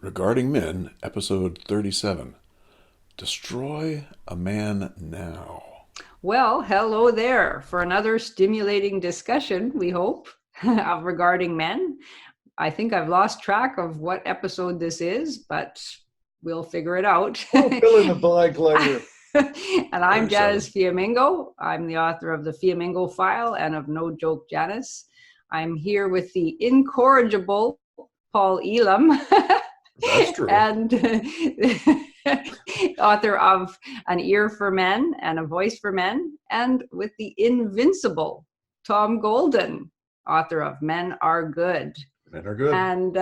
Regarding Men, Episode 37. Destroy a Man Now. Well, hello there for another stimulating discussion, we hope, regarding men. I think I've lost track of what episode this is, but we'll figure it out. We'll fill in the blank later. And I'm 37. Janice Fiamengo. I'm the author of the Fiamengo File and of No Joke Janice. I'm here with the incorrigible Paul Elam. That's true. And author of An Ear for Men and A Voice for Men, and with the invincible Tom Golden, author of Men Are Good. Men are good. And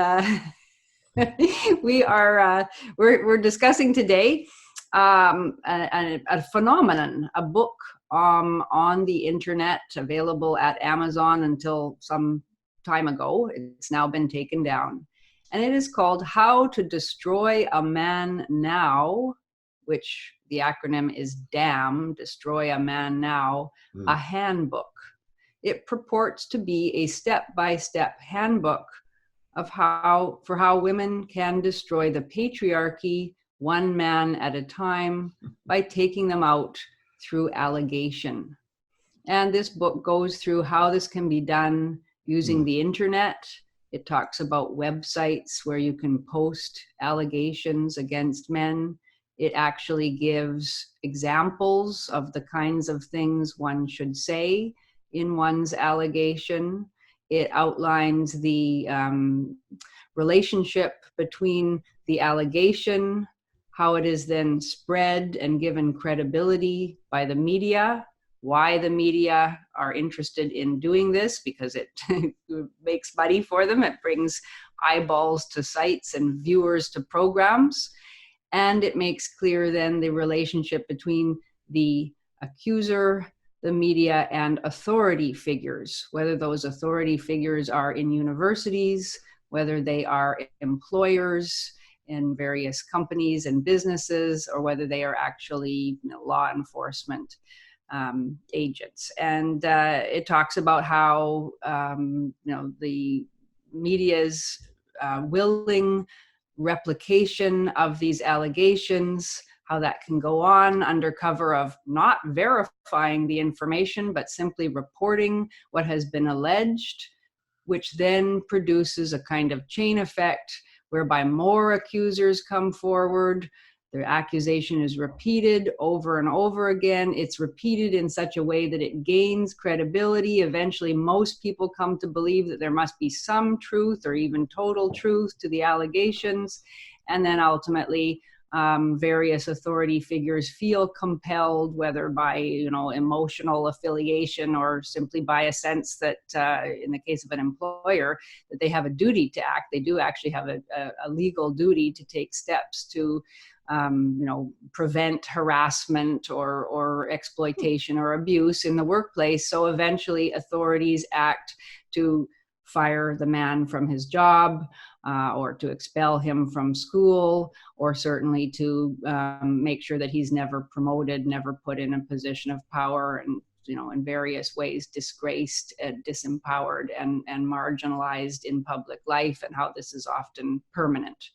we're discussing today a phenomenon, a book on the internet, available at Amazon until some time ago. It's now been taken down. And it is called How to Destroy a Man Now, which the acronym is DAMN, Destroy a Man Now, a handbook. It purports to be a step-by-step handbook of how women can destroy the patriarchy one man at a time by taking them out through allegation. And this book goes through how this can be done using the internet. It talks about websites where you can post allegations against men. It actually gives examples of the kinds of things one should say in one's allegation. It outlines the relationship between the allegation, how it is then spread and given credibility by the media, why the media are interested in doing this, because it makes money for them. It brings eyeballs to sites and viewers to programs. And it makes clear then the relationship between the accuser, the media, and authority figures, whether those authority figures are in universities, whether they are employers in various companies and businesses, or whether they are actually law enforcement agents. And it talks about how the media's willing replication of these allegations, how that can go on under cover of not verifying the information, but simply reporting what has been alleged, which then produces a kind of chain effect whereby more accusers come forward. The accusation is repeated over and over again. It's repeated in such a way that it gains credibility. Eventually, most people come to believe that there must be some truth or even total truth to the allegations. And then ultimately, various authority figures feel compelled, whether by emotional affiliation or simply by a sense that, in the case of an employer, that they have a duty to act. They do actually have a legal duty to take steps to prevent harassment or exploitation or abuse in the workplace. So eventually authorities act to fire the man from his job, or to expel him from school, or certainly to make sure that he's never promoted, never put in a position of power, and in various ways disgraced, disempowered, and marginalized in public life, and how this is often permanent.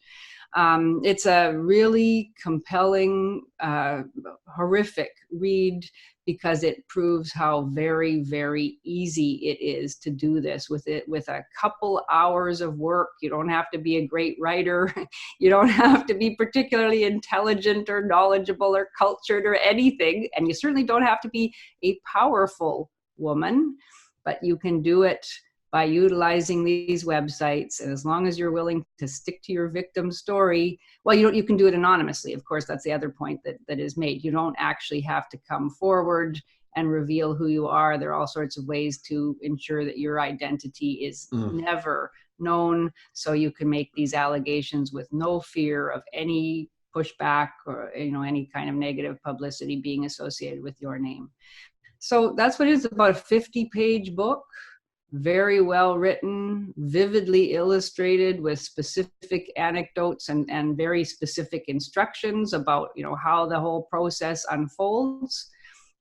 It's a really compelling, horrific read, because it proves how very, very easy it is to do this with a couple hours of work. You don't have to be a great writer. You don't have to be particularly intelligent or knowledgeable or cultured or anything. And you certainly don't have to be a powerful woman, but you can do it by utilizing these websites. And as long as you're willing to stick to your victim story, well, you can do it anonymously. Of course, that's the other point that is made. You don't actually have to come forward and reveal who you are. There are all sorts of ways to ensure that your identity is never known. So you can make these allegations with no fear of any pushback or any kind of negative publicity being associated with your name. So that's what it is. About a 50-page book. Very well written, vividly illustrated with specific anecdotes and very specific instructions about how the whole process unfolds.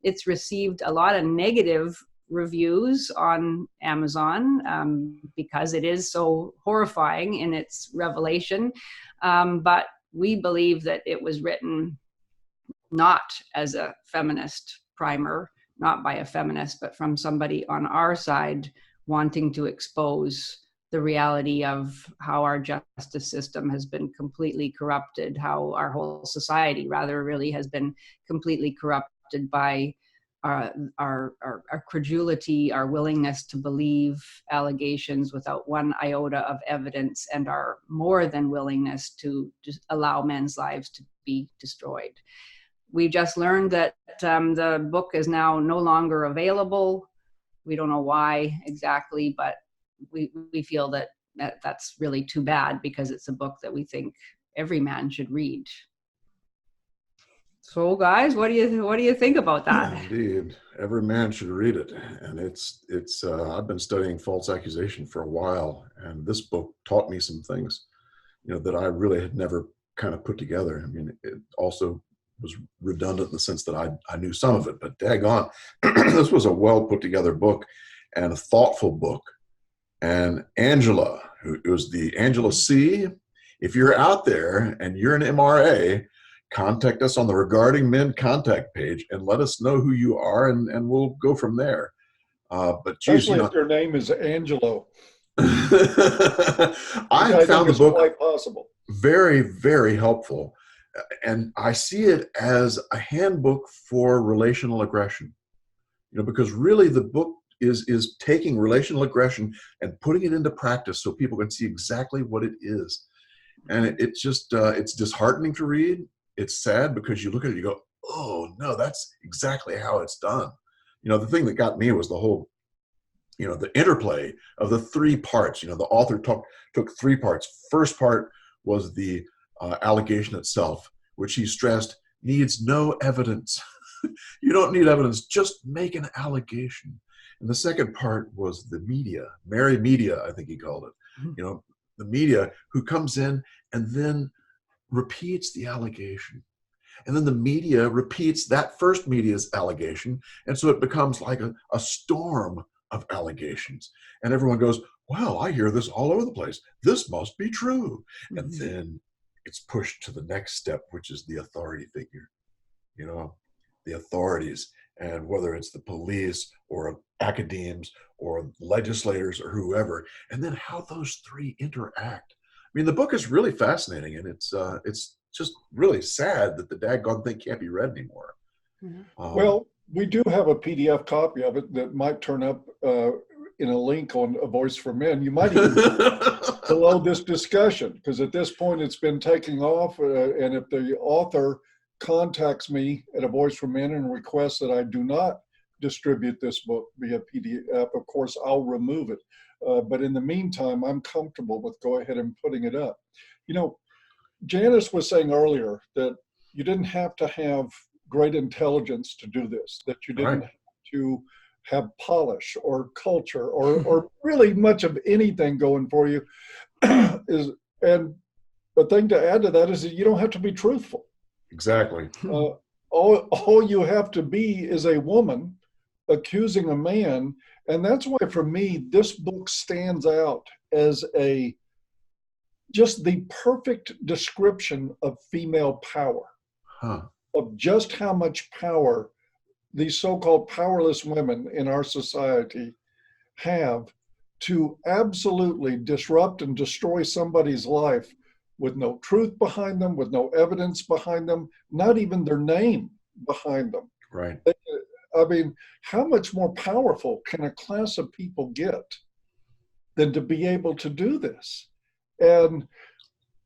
It's received a lot of negative reviews on Amazon because it is so horrifying in its revelation. But we believe that it was written not as a feminist primer, not by a feminist, but from somebody on our side wanting to expose the reality of how our justice system has been completely corrupted, how our whole society rather really has been completely corrupted by our credulity, our willingness to believe allegations without one iota of evidence, and our more than willingness to just allow men's lives to be destroyed. We just learned that the book is now no longer available. We don't know why exactly, but we feel that that's really too bad, because it's a book that we think every man should read. So, guys, what do you think about that? Indeed, every man should read it, and it's. I've been studying false accusation for a while, and this book taught me some things, that I really had never kind of put together. I mean, it also was redundant in the sense that I knew some of it, but daggone, this was a well put together book and a thoughtful book. And Angela, who was the Angela C., if you're out there and you're an MRA, contact us on the Regarding Men contact page and let us know who you are, and we'll go from there. But geez, Especially if your name is Angelo. I found the book quite possible. Very, very helpful. And I see it as a handbook for relational aggression, because really the book is taking relational aggression and putting it into practice so people can see exactly what it is. And it's just, it's disheartening to read. It's sad because you look at it, you go, oh no, that's exactly how it's done. The thing that got me was the whole, the interplay of the three parts. The author took three parts. First part was the allegation itself, which he stressed needs no evidence. You don't need evidence, just make an allegation. And the second part was the media, Mary Media, I think he called it. Mm-hmm. The media who comes in and then repeats the allegation. And then the media repeats that first media's allegation. And so it becomes like a storm of allegations. And everyone goes, well, I hear this all over the place. This must be true. Mm-hmm. And then it's pushed to the next step, which is the authority figure, the authorities, and whether it's the police or academies or legislators or whoever, and then how those three interact. I mean, the book is really fascinating, and it's just really sad that the daggone thing can't be read anymore. Mm-hmm. Well, we do have a PDF copy of it that might turn up in a link on A Voice for Men. You might even below this discussion, because at this point it's been taking off, and if the author contacts me at A Voice for Men and requests that I do not distribute this book via PDF, of course I'll remove it. But in the meantime, I'm comfortable with go ahead and putting it up. Janice was saying earlier that you didn't have to have great intelligence to do this, that you didn't have to have polish or culture or really much of anything going for you. And the thing to add to that is that you don't have to be truthful. Exactly. All you have to be is a woman accusing a man. And that's why, for me, this book stands out as just the perfect description of female power, of just how much power these so-called powerless women in our society have to absolutely disrupt and destroy somebody's life with no truth behind them, with no evidence behind them, not even their name behind them. Right. I mean, how much more powerful can a class of people get than to be able to do this? And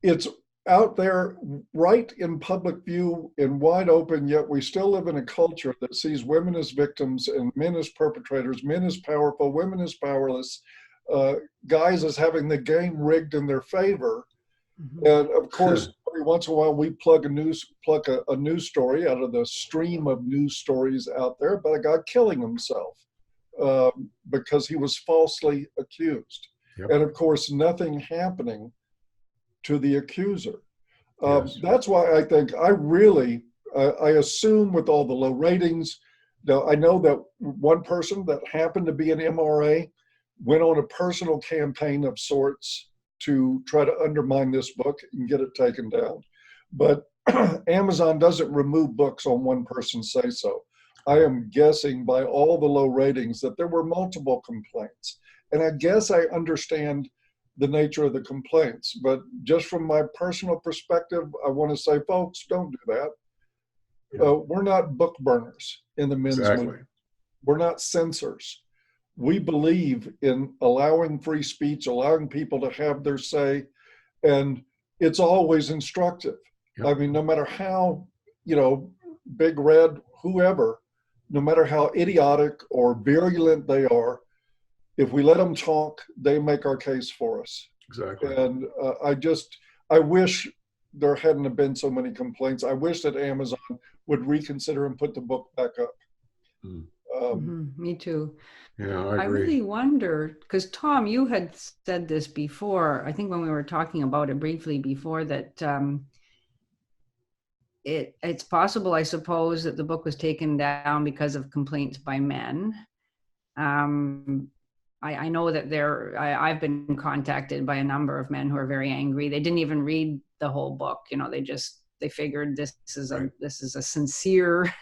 it's out there right in public view and wide open, yet we still live in a culture that sees women as victims and men as perpetrators, men as powerful, women as powerless, guys as having the game rigged in their favor. Mm-hmm. And of course, every once in a while we pluck a news story out of the stream of news stories out there about a guy killing himself because he was falsely accused. Yep. And of course, nothing happening to the accuser. Yes. That's why I think I assume with all the low ratings Now, I know that one person that happened to be an MRA went on a personal campaign of sorts to try to undermine this book and get it taken down. But Amazon doesn't remove books on one person's say-so. I am guessing by all the low ratings that there were multiple complaints. And I guess I understand the nature of the complaints, but just from my personal perspective, I want to say, folks, don't do that. We're not book burners in the men's movement. We're not censors. We believe in allowing free speech, allowing people to have their say, and it's always instructive. Yep. I mean, no matter how, Big Red, whoever, no matter how idiotic or virulent they are, if we let them talk, they make our case for us. Exactly. And I wish there hadn't have been so many complaints. I wish that Amazon would reconsider and put the book back up. Me too. Yeah, I agree. I really wonder, because Tom, you had said this before, I think when we were talking about it briefly before, that it's possible, I suppose, that the book was taken down because of complaints by men. I know that I've been contacted by a number of men who are very angry. They didn't even read the whole book. They figured this is a sincere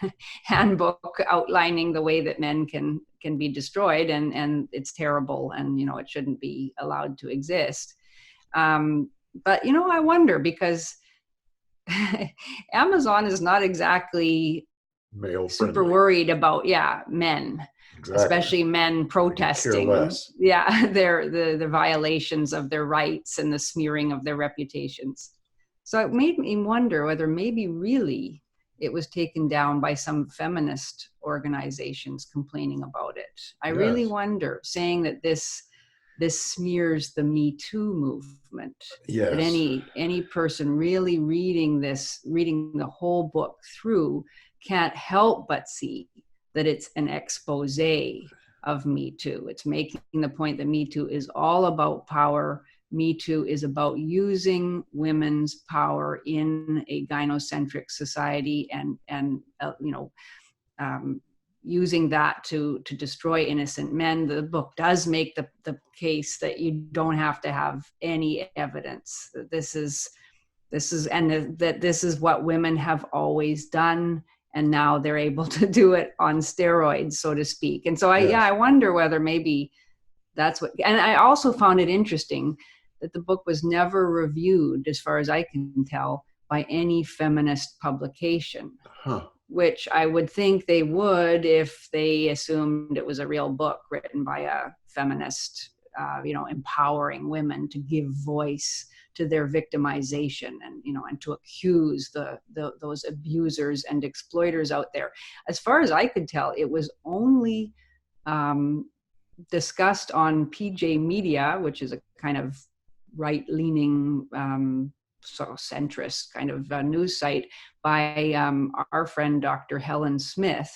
handbook outlining the way that men can be destroyed, and it's terrible, and it shouldn't be allowed to exist. But I wonder, because Amazon is not exactly super worried about men. Exactly. Especially men protesting, the violations of their rights and the smearing of their reputations. So it made me wonder whether maybe really it was taken down by some feminist organizations complaining about it. I really wonder, saying that this smears the Me Too movement. Yes. That any person really reading the whole book through can't help but see that it's an expose of Me Too. It's making the point that Me Too is all about power. Me Too is about using women's power in a gynocentric society and using that to destroy innocent men. The book does make the case that you don't have to have any evidence that this is what women have always done. And now they're able to do it on steroids, so to speak. And so I wonder whether maybe that's what, and I also found it interesting that the book was never reviewed, as far as I can tell, by any feminist publication, which I would think they would if they assumed it was a real book written by a feminist, empowering women to give voice to their victimization and to accuse those abusers and exploiters out there. As far as I could tell, it was only discussed on PJ Media, which is a kind of right-leaning, centrist kind of news site, by our friend Dr. Helen Smith,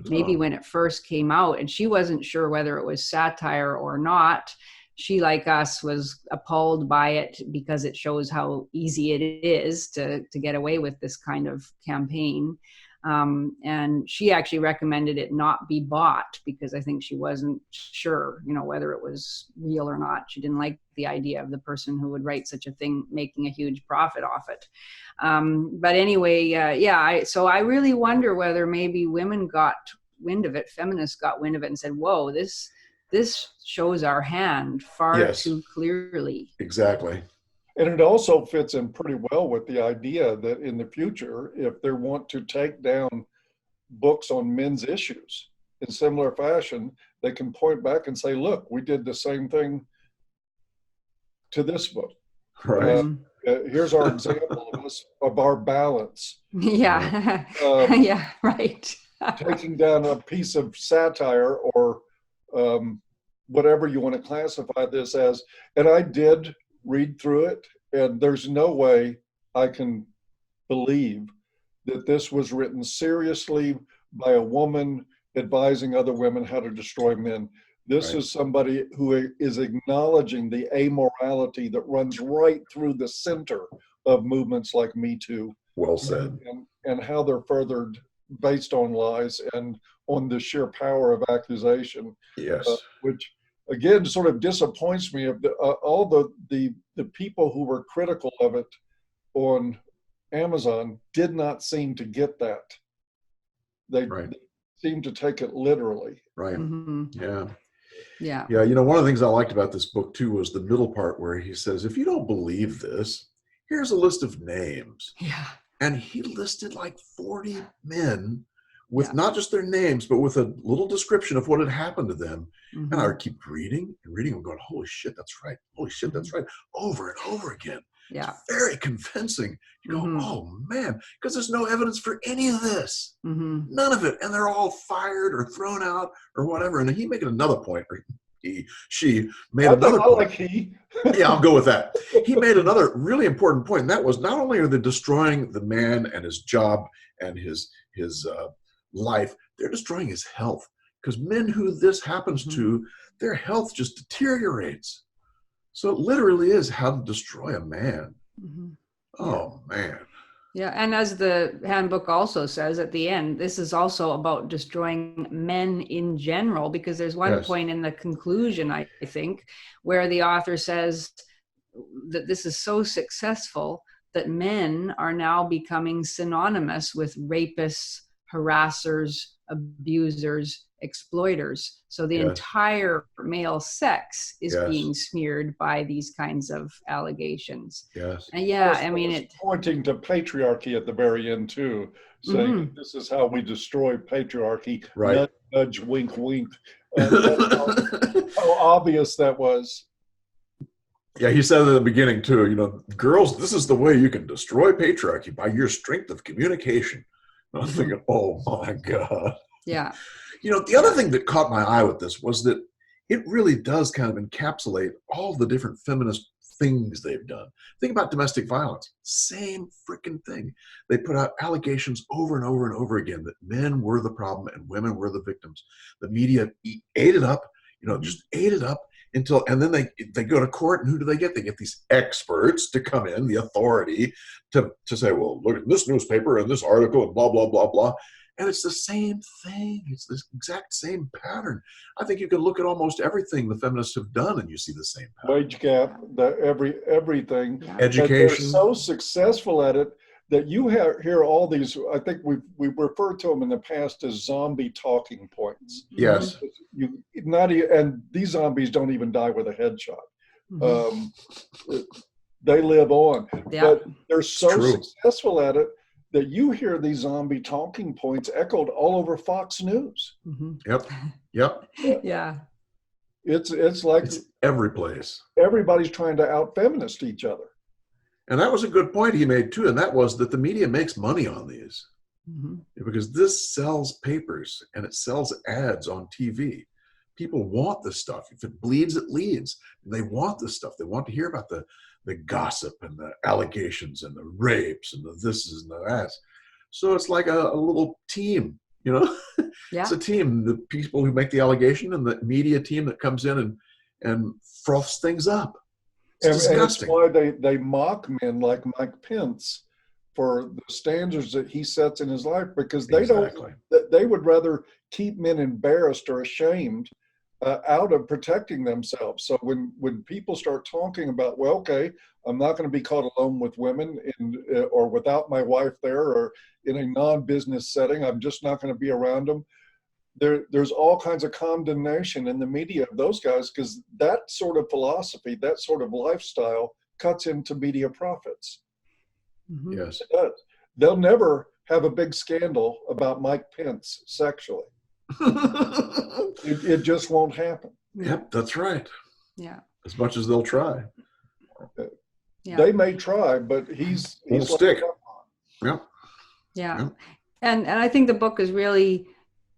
maybe when it first came out, and she wasn't sure whether it was satire or not. She, like us, was appalled by it because it shows how easy it is to get away with this kind of campaign. And she actually recommended it not be bought because I think she wasn't sure, whether it was real or not. She didn't like the idea of the person who would write such a thing making a huge profit off it. But anyway, so I really wonder whether maybe women got wind of it, feminists got wind of it and said, whoa, this shows our hand far too clearly. Exactly. And it also fits in pretty well with the idea that in the future, if they want to take down books on men's issues in similar fashion, they can point back and say, look, we did the same thing to this book. Right. Here's our example of our balance. Yeah. Yeah, right. Taking down a piece of satire or whatever you want to classify this as. And I did read through it, and there's no way I can believe that this was written seriously by a woman advising other women how to destroy men. This is somebody who is acknowledging the amorality that runs right through the center of movements like Me Too. Well said. And how they're furthered based on lies and on the sheer power of accusation, Yes. which again sort of disappoints me. Of all the people who were critical of it on Amazon did not seem to get that. They seem to take it literally. Right. Mm-hmm. Yeah. Yeah. Yeah. You know, one of the things I liked about this book too was the middle part where he says, if you don't believe this, here's a list of names. Yeah. And he listed like 40 men with Yeah. not just their names, but with a little description of what had happened to them. Mm-hmm. And I would keep reading and reading and going, holy shit, that's right. Holy shit, that's right. Over and over again. Yeah. It's very convincing. You go, Mm-hmm. oh man, because there's no evidence for any of this. Mm-hmm. None of it. And they're all fired or thrown out or whatever. And he made another point, or she made another point. Like he. Yeah, I'll go with that. He made another really important point, and that was not only are they destroying the man and his job and his life, they're destroying his health. Because men who this happens to, their health just deteriorates. So it literally is how to destroy a man. Mm-hmm. Oh, man. Yeah, and as the handbook also says at the end, this is also about destroying men in general, because there's one point in the conclusion, I think, where the author says that this is so successful that men are now becoming synonymous with rapists, harassers, abusers, exploiters. So the entire male sex is being smeared by these kinds of allegations. Yes. And I mean, it's pointing to patriarchy at the very end too, saying this is how we destroy patriarchy. Right. Nudge, nudge, wink, wink. How obvious that was. Yeah, he said at the beginning too, you know, girls, this is the way you can destroy patriarchy, by your strength of communication. And I'm thinking, oh my God. Yeah. You know, the other thing that caught my eye with this was that it really does kind of encapsulate all the different feminist things they've done. Think about domestic violence. Same freaking thing. They put out allegations over and over and over again that men were the problem and women were the victims. The media ate it up, you know, just ate it up until, and then they go to court, and who do they get? They get these experts to come in, the authority to say, well, look at this newspaper and this article and blah, blah, blah, blah. And it's the same thing. It's the exact same pattern. I think you can look at almost everything the feminists have done and you see the same pattern. Wage gap, everything. Education. They're so successful at it that you hear all these, I think we've referred to them in the past as zombie talking points. Yes. And these zombies don't even die with a headshot. They live on. Yeah. But they're so successful at it that you hear these zombie talking points echoed all over Fox News. Yep. Yeah. It's like it's every place. Everybody's trying to out-feminist each other. And that was a good point he made too, and that was that the media makes money on these. Because this sells papers and it sells ads on TV. People want this stuff. If it bleeds, it leads. They want this stuff. They want to hear about the gossip and the allegations and the rapes and the thises and the that's. So it's like a little team, you know? Yeah. It's a team, the people who make the allegation and the media team that comes in and froths things up. It's disgusting. And it's why they mock men like Mike Pence for the standards that he sets in his life, because they they would rather keep men embarrassed or ashamed out of protecting themselves. So when people start talking about, well, okay, I'm not going to be caught alone with women or without my wife there, or in a non-business setting, I'm just not going to be around them. There's all kinds of condemnation in the media of those guys, because that sort of philosophy, that sort of lifestyle cuts into media profits. Yes. It does. They'll never have a big scandal about Mike Pence sexually. It just won't happen. Yep, that's right. Yeah. As much as they'll try. Yeah. They may try, but he's stick. Yep. Yeah. And I think the book is really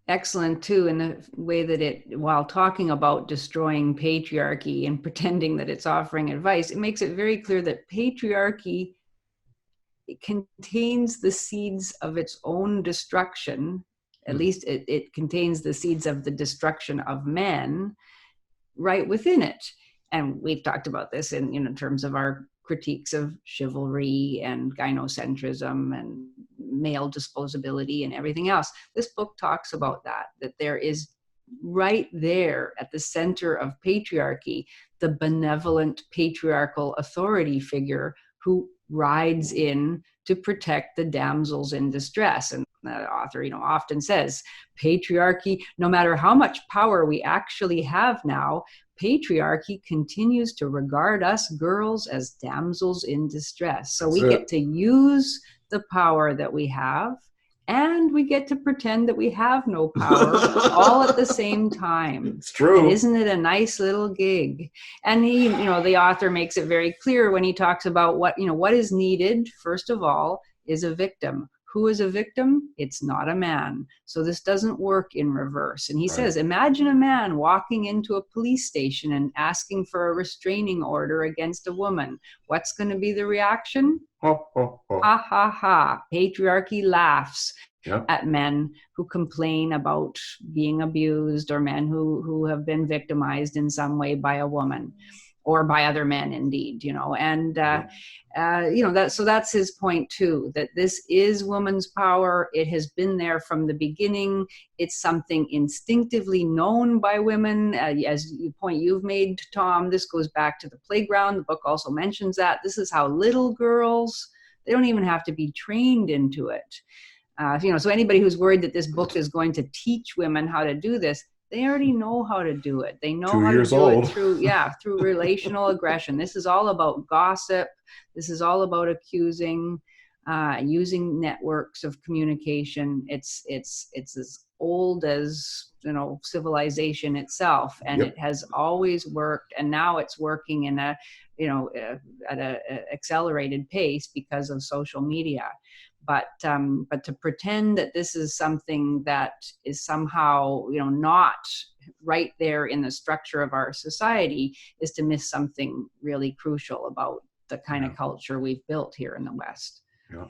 excellent too, in the way that it, while talking about destroying patriarchy and pretending that it's offering advice, it makes it very clear that patriarchy, it contains the seeds of its own destruction. At least it contains the seeds of the destruction of men right within it. And we've talked about this in terms of our critiques of chivalry and gynocentrism and male disposability and everything else. This book talks about that there is right there at the center of patriarchy, the benevolent patriarchal authority figure who rides in to protect the damsels in distress. And the author, often says, patriarchy, no matter how much power we actually have now, patriarchy continues to regard us girls as damsels in distress. So we get to use the power that we have, and we get to pretend that we have no power all at the same time. It's true. And isn't it a nice little gig? And he, the author makes it very clear when he talks about what is needed, first of all, is a victim. Who is a victim? It's not a man. So this doesn't work in reverse. And he says, imagine a man walking into a police station and asking for a restraining order against a woman. What's going to be the reaction? Ha, ha, ha. Patriarchy laughs at men who complain about being abused, or men who have been victimized in some way by a woman, or by other men, indeed, so that's his point too, that this is woman's power. It has been there from the beginning. It's something instinctively known by women. As the point you've made, Tom, this goes back to the playground. The book also mentions that. This is how little girls, they don't even have to be trained into it. So anybody who's worried that this book is going to teach women how to do this, they already know how to do it. They know how to do it through relational aggression. This is all about gossip. This is all about accusing, using networks of communication. It's as old as civilization itself, and it has always worked. And now it's working in at an accelerated pace because of social media. But to pretend that this is something that is somehow, not right there in the structure of our society is to miss something really crucial about the kind of culture we've built here in the West. Yeah.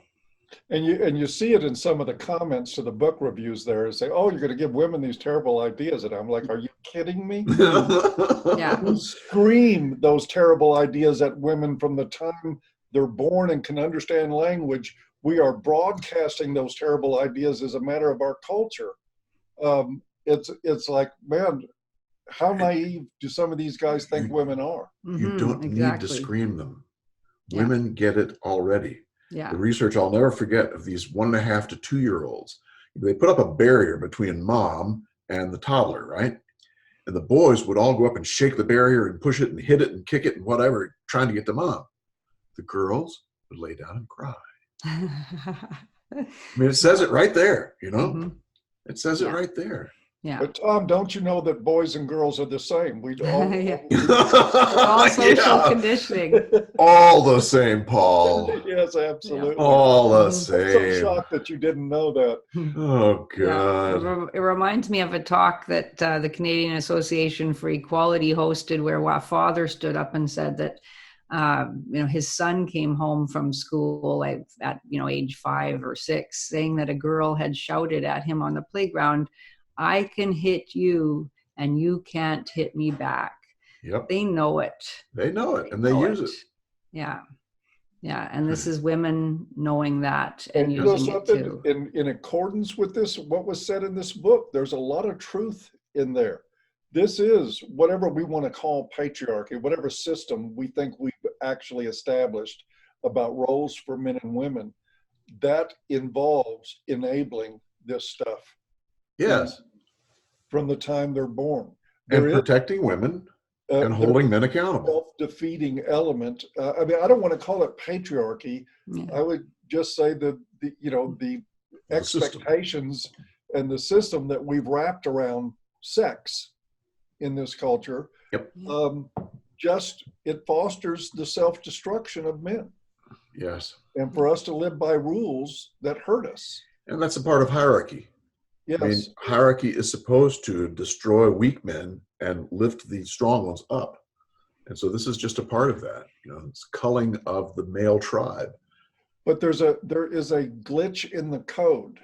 And you see it in some of the comments to the book reviews there, say, oh, you're going to give women these terrible ideas. And I'm like, are you kidding me? You scream those terrible ideas at women from the time they're born and can understand language. We are broadcasting those terrible ideas as a matter of our culture. It's like, man, how naive do some of these guys think women are? You don't need to scream them. Women get it already. The research I'll never forget of these 1.5 to 2-year-olds. They put up a barrier between mom and the toddler, right? And the boys would all go up and shake the barrier and push it and hit it and kick it and whatever, trying to get to mom. The girls would lay down and cry. It says it right there, It says it right there. Yeah. But Tom, don't you know that boys and girls are the same? We all all social conditioning. All the same, Paul. Yes, absolutely. All the same. I'm so shocked that you didn't know that. Oh, God. It reminds me of a talk that the Canadian Association for Equality hosted, where a father stood up and said that his son came home from school at age 5 or 6, saying that a girl had shouted at him on the playground, "I can hit you and you can't hit me back." Yep. They know it. They know it, and they use it. Yeah. And this is women knowing that and using it too. In accordance with this, what was said in this book, there's a lot of truth in there. This is whatever we want to call patriarchy, whatever system we think we've actually established about roles for men and women, that involves enabling this stuff. Yes. From the time they're born. And protecting women and holding men accountable. Self-defeating element. I don't want to call it patriarchy. I would just say that the expectations and the system that we've wrapped around sex in this culture, it fosters the self-destruction of men. Yes. And for us to live by rules that hurt us. And that's a part of hierarchy. Yes. Hierarchy is supposed to destroy weak men and lift the strong ones up. And so this is just a part of that, it's culling of the male tribe. But there is a glitch in the code,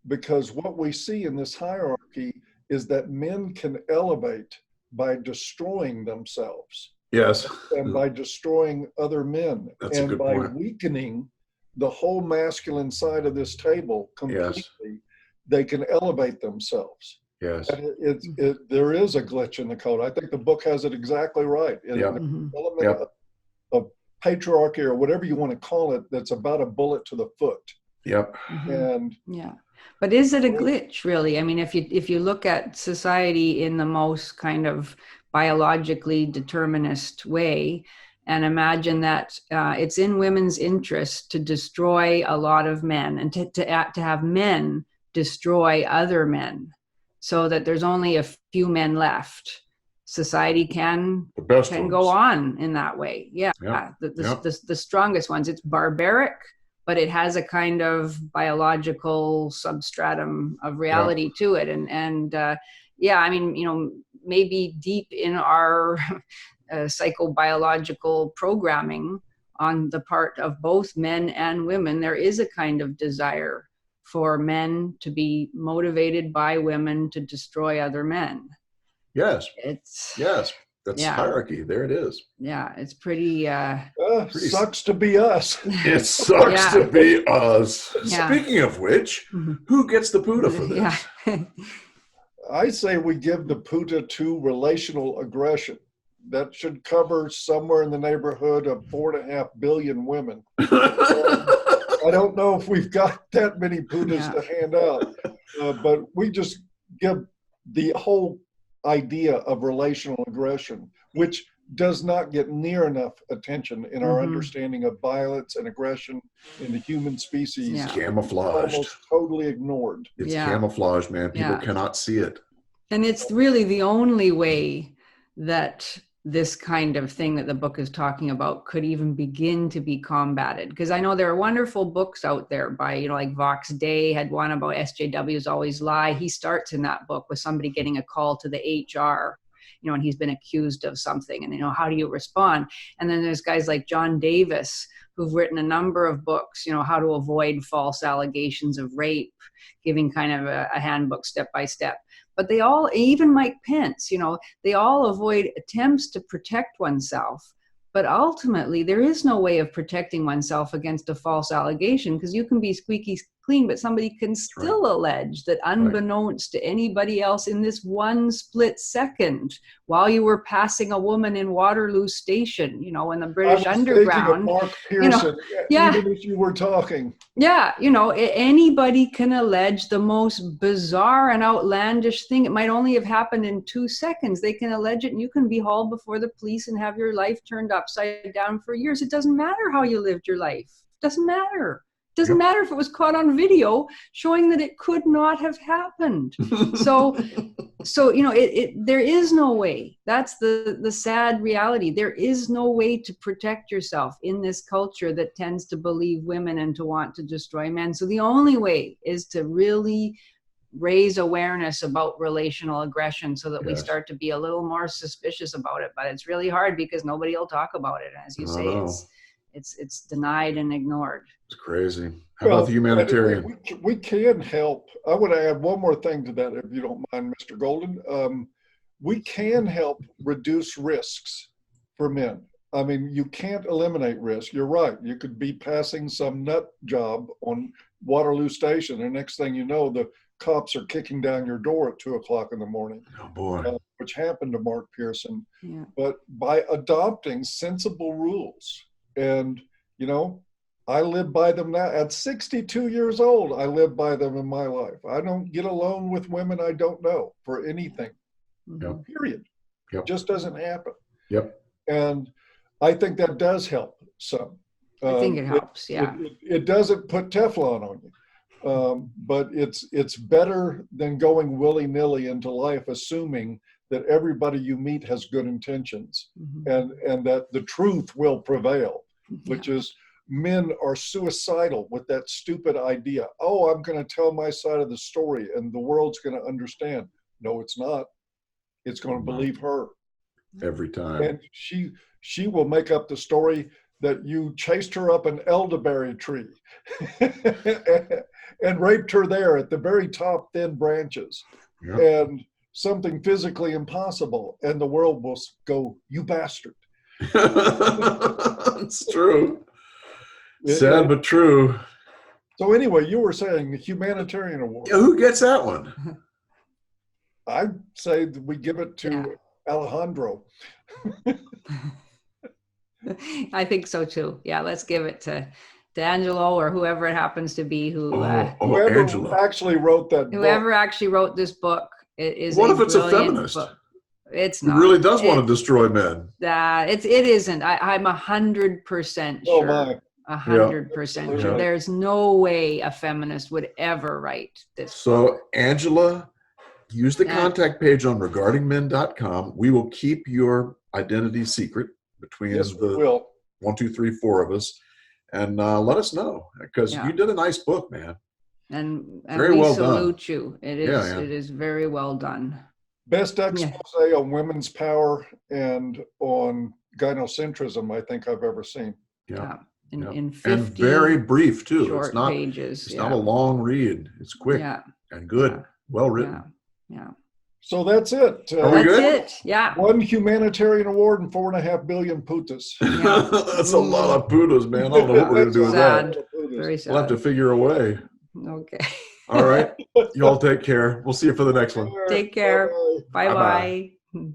because what we see in this hierarchy is that men can elevate by destroying themselves. Yes. And by destroying other men. That's a good point. Weakening the whole masculine side of this table completely, Yes. they can elevate themselves. Yes. And there is a glitch in the code. I think the book has it exactly right. Yeah. There's an element of patriarchy, or whatever you want to call it, that's about a bullet to the foot. Yep. And yeah. But is it a glitch, really? I mean, if you look at society in the most kind of biologically determinist way, and imagine that it's in women's interest to destroy a lot of men, and to have men destroy other men, so that there's only a few men left. Society can go on in that way. Yeah. The strongest ones. It's barbaric, but it has a kind of biological substratum of reality to it. And yeah, I mean, you know, maybe deep in our psychobiological programming on the part of both men and women, there is a kind of desire for men to be motivated by women to destroy other men. Yes. That's hierarchy. There it is. Yeah, it's pretty sucks to be us. It sucks to be us. Speaking of which, who gets the PUTA for this? I say we give the PUTA to relational aggression. That should cover somewhere in the neighborhood of 4.5 billion women. I don't know if we've got that many PUTAs to hand out, but we just give the whole idea of relational aggression, which does not get near enough attention in our understanding of violence and aggression in the human species. It's camouflaged. Almost totally ignored. It's camouflaged, man. People cannot see it. And it's really the only way that this kind of thing that the book is talking about could even begin to be combated. Because I know there are wonderful books out there by, you know, like Vox Day had one about SJWs always lie. He starts in that book with somebody getting a call to the HR, you know, and he's been accused of something, and, you know, how do you respond? And then there's guys like John Davis who've written a number of books, you know, how to avoid false allegations of rape, giving kind of a handbook step by step. But they all, even Mike Pence, you know, they all avoid attempts to protect oneself. But ultimately, there is no way of protecting oneself against a false allegation, because you can be squeaky clean, but somebody can still allege that unbeknownst to anybody else in this one split second, while you were passing a woman in Waterloo Station, you know, in the British Underground, Mark Pearson, even as you were talking. Yeah, you know, anybody can allege the most bizarre and outlandish thing. It might only have happened in 2 seconds. They can allege it, and you can be hauled before the police and have your life turned upside down for years. It doesn't matter how you lived your life. It doesn't matter. It doesn't matter if it was caught on video showing that it could not have happened. So you know, there is no way. That's the sad reality. There is no way to protect yourself in this culture that tends to believe women and to want to destroy men. So the only way is to really raise awareness about relational aggression, so that we start to be a little more suspicious about it. But it's really hard because nobody will talk about it. As you say, it's denied and ignored. It's crazy. How about the humanitarian? We can help. I would add one more thing to that, if you don't mind, Mr. Golden. We can help reduce risks for men. I mean, you can't eliminate risk. You're right. You could be passing some nut job on Waterloo Station, and next thing you know, the cops are kicking down your door at 2:00 in the morning. Oh boy. Which happened to Mark Pearson. Yeah. But by adopting sensible rules, and, you know, I live by them now. At 62 years old, I live by them in my life. I don't get alone with women I don't know for anything. Yep. Period. Yep. It just doesn't happen. Yep. And I think that does help some. I think it helps, It doesn't put Teflon on you. But it's better than going willy-nilly into life assuming that everybody you meet has good intentions, and that the truth will prevail, which is men are suicidal with that stupid idea. Oh, I'm going to tell my side of the story and the world's going to understand. No, it's not. It's going to believe her. Every time. And she will make up the story that you chased her up an elderberry tree and raped her there at the very top thin branches. Yep. And something physically impossible, and the world will go, you bastard. It's true. Sad but true. So anyway, you were saying the humanitarian award. Yeah, who gets that one? I'd say that we give it to Alejandro. I think so too. Yeah, let's give it to Angelo or whoever it happens to be whoever Angela. actually wrote that book. actually wrote this book. It is What if it's a feminist? book. It's It not. really does want to destroy men. It isn't. I'm 100% Oh sure. my. 100% sure. Yeah. There's no way a feminist would ever write this. So Angela, use the contact page on regardingmen.com. We will keep your identity secret between the 1, 2, 3, 4 of us, and let us know, because you did a nice book, man. And very we well salute done. you. It is it is very well done. Best expose on women's power and on gynocentrism I think I've ever seen. Yeah. In 50 and very brief too. Short It's not pages. It's not a long read. It's quick and good. Well written. Yeah. So that's it. Are we good? That's it. Yeah. 1 humanitarian award and 4.5 billion putas. That's a lot of putos, man. I don't know what we're gonna do with that. Very sad. We'll have to figure a way. Okay. All right. You all take care. We'll see you for the next one. Take care. Bye-bye. Bye-bye.